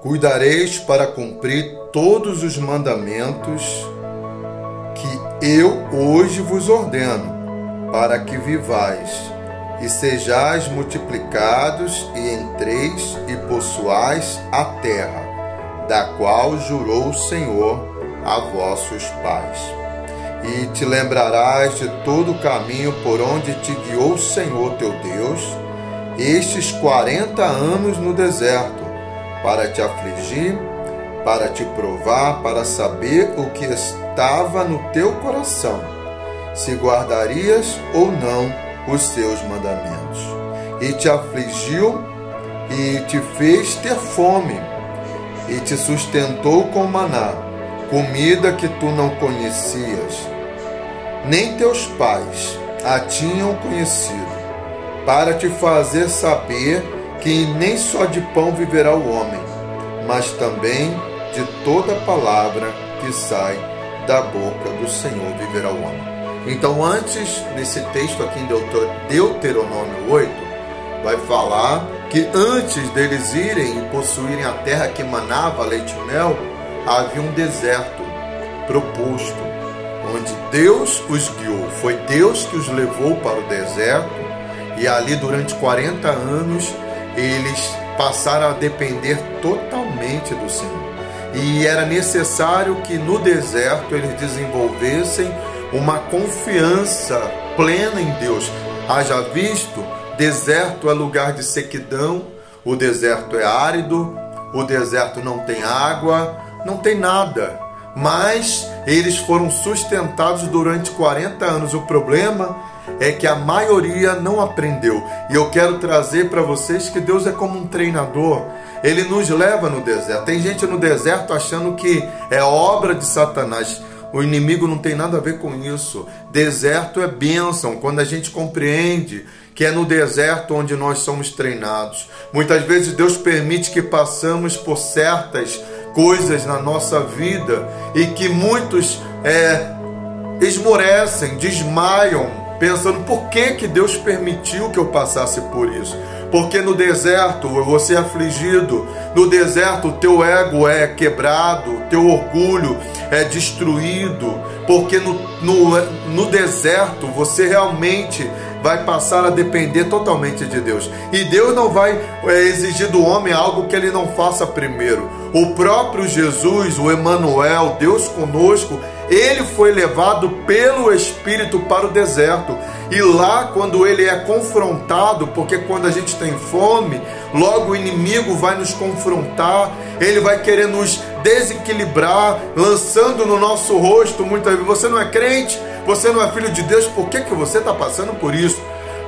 Cuidareis para cumprir todos os mandamentos que eu hoje vos ordeno, para que vivais e sejais multiplicados e entreis e possuais a terra, da qual jurou o Senhor a vossos pais. E te lembrarás de todo o caminho por onde te guiou o Senhor teu Deus, estes 40 anos no deserto, para te afligir, para te provar, para saber o que estava no teu coração, se guardarias ou não os seus mandamentos. E te afligiu e te fez ter fome, e te sustentou com maná, comida que tu não conhecias, nem teus pais a tinham conhecido, para te fazer saber que nem só de pão viverá o homem, mas também de toda palavra que sai da boca do Senhor viverá o homem. Então, antes, nesse texto aqui em Deuteronômio 8, vai falar que antes deles irem e possuírem a terra que manava leite e mel, havia um deserto proposto, onde Deus os guiou. Foi Deus que os levou para o deserto, e ali durante 40 anos eles passaram a depender totalmente do Senhor. E era necessário que no deserto eles desenvolvessem uma confiança plena em Deus. Haja visto, deserto é lugar de sequidão, o deserto é árido, o deserto não tem água, não tem nada. Mas eles foram sustentados durante 40 anos. O problema é que a maioria não aprendeu. E eu quero trazer para vocês que Deus é como um treinador. Ele nos leva no deserto. Tem gente no deserto achando que é obra de Satanás. O inimigo não tem nada a ver com isso. Deserto é bênção, quando a gente compreende que é no deserto onde nós somos treinados. Muitas vezes Deus permite que passamos por certas coisas na nossa vida e que muitos esmorecem, desmaiam, pensando por que Deus permitiu que eu passasse por isso. Porque no deserto eu vou ser afligido, no deserto o teu ego é quebrado, o teu orgulho é destruído, porque no deserto você realmente vai passar a depender totalmente de Deus. E Deus não vai exigir do homem algo que ele não faça primeiro. O próprio Jesus, o Emanuel, Deus conosco, ele foi levado pelo Espírito para o deserto. E lá, quando ele é confrontado, porque quando a gente tem fome, logo o inimigo vai nos confrontar, ele vai querer nos desequilibrar, lançando no nosso rosto muitas vezes: você não é crente, você não é filho de Deus, por que você está passando por isso?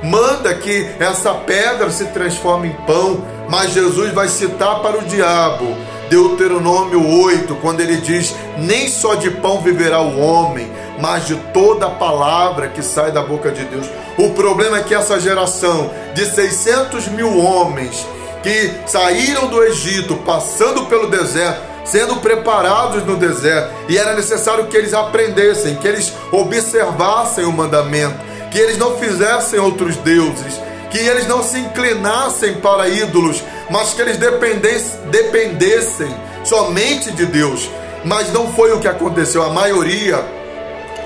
Manda que essa pedra se transforme em pão. Mas Jesus vai citar para o diabo Deuteronômio 8, quando ele diz: nem só de pão viverá o homem, mas de toda a palavra que sai da boca de Deus. O problema é que essa geração de 600 mil homens que saíram do Egito, passando pelo deserto, sendo preparados no deserto, e era necessário que eles aprendessem, que eles observassem o mandamento, que eles não fizessem outros deuses, que eles não se inclinassem para ídolos, mas que eles dependessem somente de Deus. Mas não foi o que aconteceu. A maioria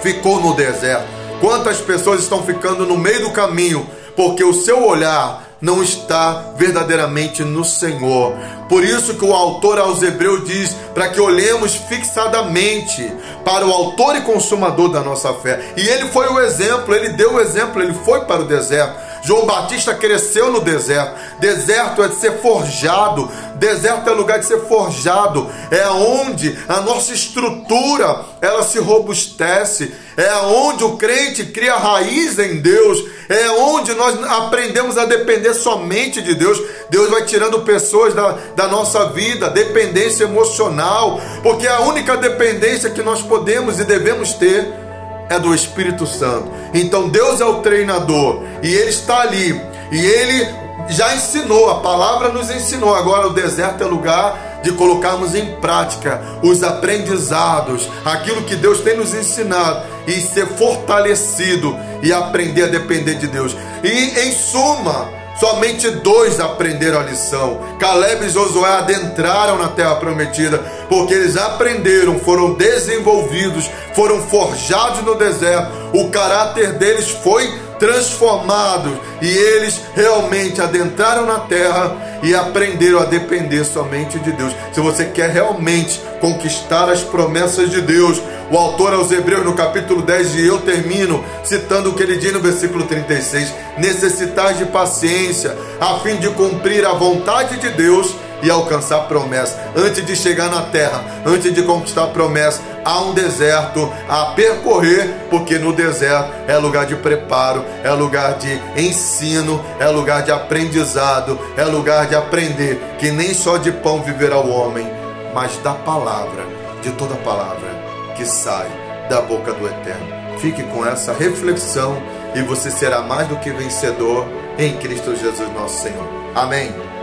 ficou no deserto. Quantas pessoas estão ficando no meio do caminho porque o seu olhar não está verdadeiramente no Senhor? Por isso que o autor aos Hebreus diz para que olhemos fixadamente para o autor e consumador da nossa fé. E ele foi o exemplo, ele deu o exemplo, ele foi para o deserto. João Batista cresceu no deserto. Deserto é de ser forjado. Deserto é lugar de ser forjado. É onde a nossa estrutura ela se robustece. É onde o crente cria raiz em Deus. É onde nós aprendemos a depender somente de Deus. Deus vai tirando pessoas da nossa vida, dependência emocional, porque a única dependência que nós podemos e devemos ter é do Espírito Santo. Então Deus é o treinador e Ele está ali, e Ele já ensinou, a palavra nos ensinou. Agora o deserto é lugar de colocarmos em prática os aprendizados, aquilo que Deus tem nos ensinado, e ser fortalecido e aprender a depender de Deus. E em suma, Somente 2 aprenderam a lição. Caleb e Josué adentraram na terra prometida, porque eles aprenderam, foram desenvolvidos, foram forjados no deserto. O caráter deles foi transformado e eles realmente adentraram na terra e aprenderam a depender somente de Deus. Se você quer realmente conquistar as promessas de Deus, o autor aos Hebreus, no capítulo 10, e eu termino citando o que ele diz no versículo 36: necessitais de paciência, a fim de cumprir a vontade de Deus e alcançar a promessa. Antes de chegar na terra, antes de conquistar a promessa, há um deserto a percorrer, porque no deserto é lugar de preparo, é lugar de ensino, é lugar de aprendizado, é lugar de aprender que nem só de pão viverá o homem, mas da palavra, de toda palavra que sai da boca do Eterno. Fique com essa reflexão e você será mais do que vencedor em Cristo Jesus nosso Senhor. Amém.